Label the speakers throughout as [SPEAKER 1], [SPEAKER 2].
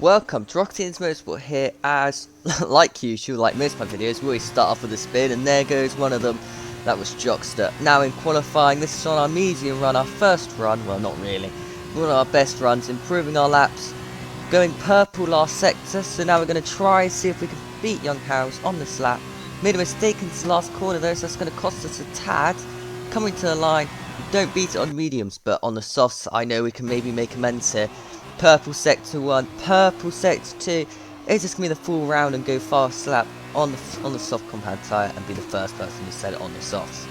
[SPEAKER 1] Welcome to Rocket's Motorsport here, as like usual, like most of my videos, we always start off with a spin, and there goes one of them. That was Jockster. Now in qualifying, this is on our medium run, our first run, well not really, one of our best runs, improving our laps, going purple last sector, so now we're going to try and see if we can beat Young House on this lap. Made a mistake in this last corner though, so that's going to cost us a tad. Coming to the line, don't beat it on mediums, but on the softs I know we can maybe make amends here. Purple sector 1, purple sector 2. It's just going to be the full round and go fast lap on the soft compound tyre and be the first person to set it on the softs.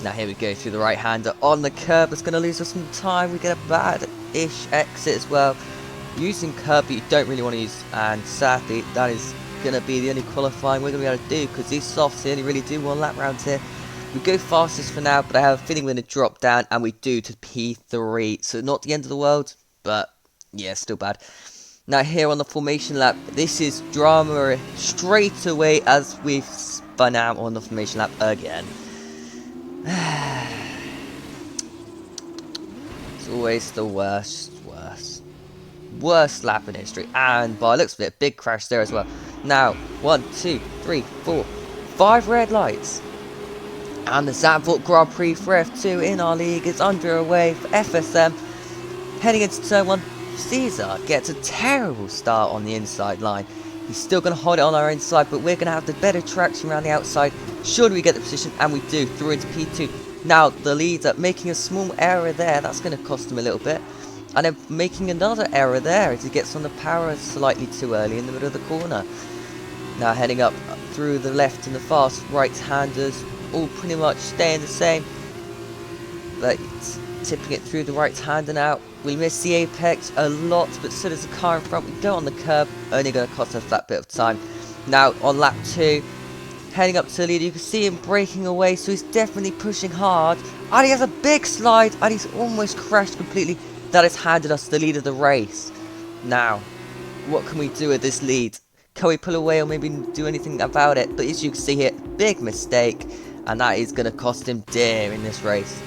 [SPEAKER 1] Now here we go through the right hander on the curb. It's going to lose us some time. We get a bad-ish exit as well. Using curb that you don't really want to use, and sadly that is going to be the only qualifying we're going to be able to do, because these softs only really do one lap round here. We go fastest for now, but I have a feeling we're going to drop down, and we do to P3, so not the end of the world, but yeah, still bad. Now here on the formation lap, this is drama straight away as we've spun out on the formation lap again. It's always the worst lap in history, and by the looks of it, a big crash there as well. Now 1, 2, 3, 4, 5 red lights, and the Zandvoort Grand Prix for F2 in our league is underway for FSM. Heading into turn 1, Caesar gets a terrible start on the inside line. He's still going to hold it on our inside, but we're going to have the better traction around the outside. Should we get the position? And we do, through into P2. Now the leader making a small error there, that's going to cost him a little bit. And then making another error there as he gets on the power slightly too early in the middle of the corner. Now heading up through the left and the fast right-handers, all pretty much staying the same. But tipping it through the right-hander now. We miss the apex a lot, but so does the car in front. We go on the curb, only going to cost us that bit of time. Now on lap 2, heading up to the leader, you can see him breaking away, so he's definitely pushing hard. And he has a big slide, and he's almost crashed completely. That has handed us the lead of the race. Now, what can we do with this lead? Can we pull away or maybe do anything about it? But as you can see here, big mistake, and that is going to cost him dear in this race.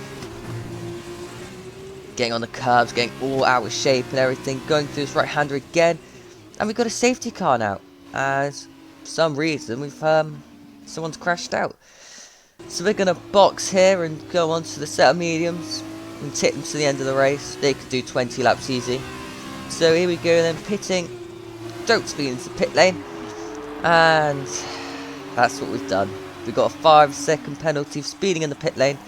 [SPEAKER 1] Getting on the curbs, getting all out of shape and everything, going through this right-hander again, and we've got a safety car now, as for some reason we've someone's crashed out. So we're gonna box here and go on to the set of mediums and take them to the end of the race. They could do 20 laps easy. So here we go then, pitting, don't speed into the pit lane, and that's what we've done. We've got a 5-second penalty for speeding in the pit lane.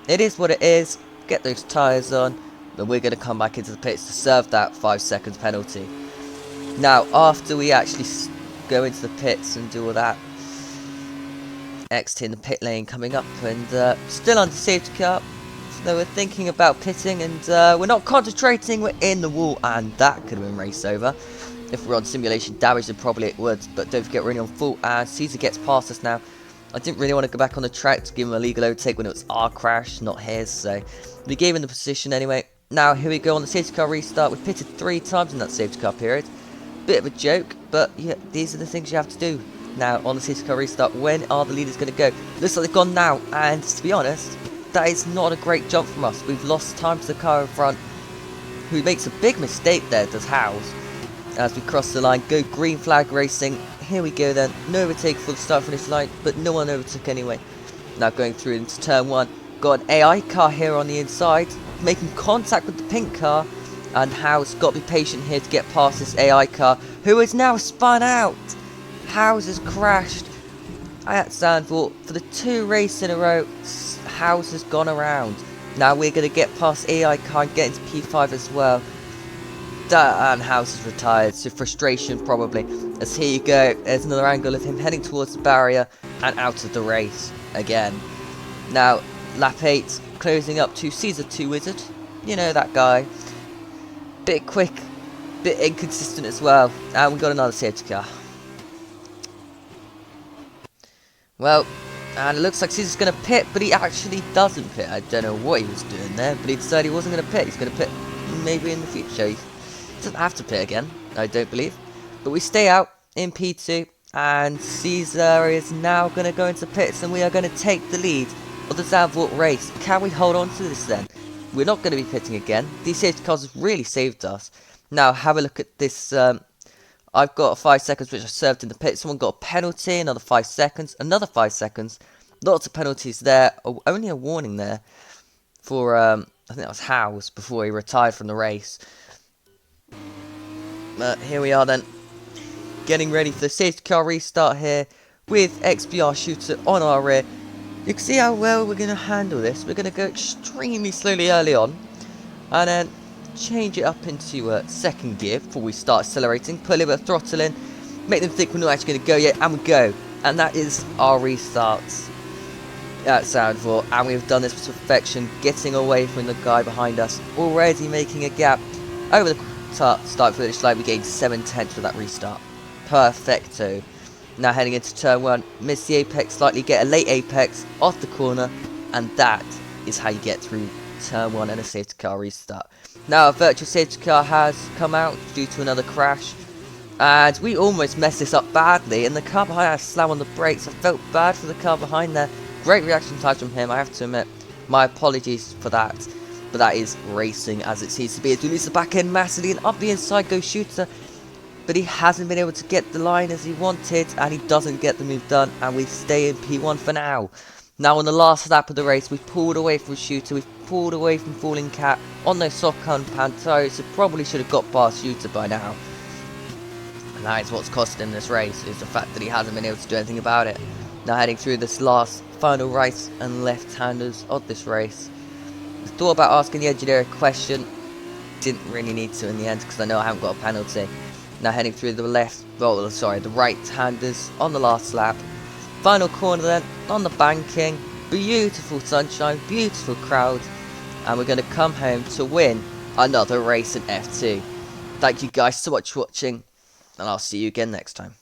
[SPEAKER 1] It is what it is. Get those tyres on. But we're going to come back into the pits to serve that 5 seconds penalty. Now, after we actually go into the pits and do all that, exiting the pit lane, coming up, and still under safety car. So we're thinking about pitting, and we're not concentrating, we're in the wall, and that could have been race over. If we're on simulation damage, then probably it would, but don't forget we're only on full, and Caesar gets past us now. I didn't really want to go back on the track to give him a legal overtake when it was our crash, not his, so we gave him the position anyway. Now here we go on the safety car restart. We've pitted 3 times in that safety car period. Bit of a joke, but yeah, these are the things you have to do. Now on the safety car restart, when are the leaders going to go? Looks like they've gone now, and to be honest, that is not a great jump from us. We've lost time to the car in front, who makes a big mistake there, does Howes. As we cross the line, go green flag racing. Here we go then, no overtake for the start finish line, but no one overtook anyway. Now going through into turn 1, got an AI car here on the inside, making contact with the pink car, and Howes got to be patient here to get past this AI car, who is now spun out. Howes has crashed at Zandvoort for the 2 races in a row. Howes has gone around. Now we're going to get past AI car and get into P5 as well. And Howes is retired, so frustration probably. As here you go, there's another angle of him heading towards the barrier and out of the race again. Now lap 8, closing up to Caesar 2 Wizard. You know that guy. Bit quick, bit inconsistent as well. And we got another safety car. Well, and it looks like Caesar's going to pit, but he actually doesn't pit. I don't know what he was doing there, but he decided he wasn't going to pit. He's going to pit maybe in the future. He doesn't have to pit again, I don't believe. But we stay out in P2, and Caesar is now going to go into pits, and we are going to take the lead of the Zandvoort race. Can we hold on to this then? We're not going to be pitting again. These safety cars have really saved us. Now have a look at this I've got 5 seconds which I served in the pit. Someone got a penalty, another 5 seconds, another 5 seconds. Lots of penalties there. Only a warning there for, I think that was Howes before he retired from the race. But here we are then, getting ready for the safety car restart here with XBR shooter on our rear. You can see how well we're going to handle this. We're going to go extremely slowly early on, and then change it up into second gear before we start accelerating. Put a little bit of throttle in, make them think we're not actually going to go yet, and we go. And that is our restarts at Soundfall, and we've done this with perfection, getting away from the guy behind us, already making a gap over the start finish line. We gained 7/10 with that restart. Perfecto. Now heading into turn 1, miss the apex slightly, get a late apex off the corner, and that is how you get through turn 1 and a safety car restart. Now a virtual safety car has come out due to another crash, and we almost messed this up badly, and the car behind had a slam on the brakes. I felt bad for the car behind there. Great reaction times from him, I have to admit. My apologies for that, but that is racing as it seems to be. As we lose the back end massively, and up the inside goes Shooter, but he hasn't been able to get the line as he wanted, and he doesn't get the move done, and we stay in P1 for now. Now on the last lap of the race, we've pulled away from Shooter, we've pulled away from Falling Cat on those soft compound tyres, so probably should have got past Shooter by now. And that is what's cost him this race, is the fact that he hasn't been able to do anything about it. Now heading through this last final right and left-handers of this race. I thought about asking the engineer a question, didn't really need to in the end because I know I haven't got a penalty. Now heading through the the right-handers on the last lap. Final corner then, on the banking. Beautiful sunshine, beautiful crowd. And we're going to come home to win another race in F2. Thank you guys so much for watching, and I'll see you again next time.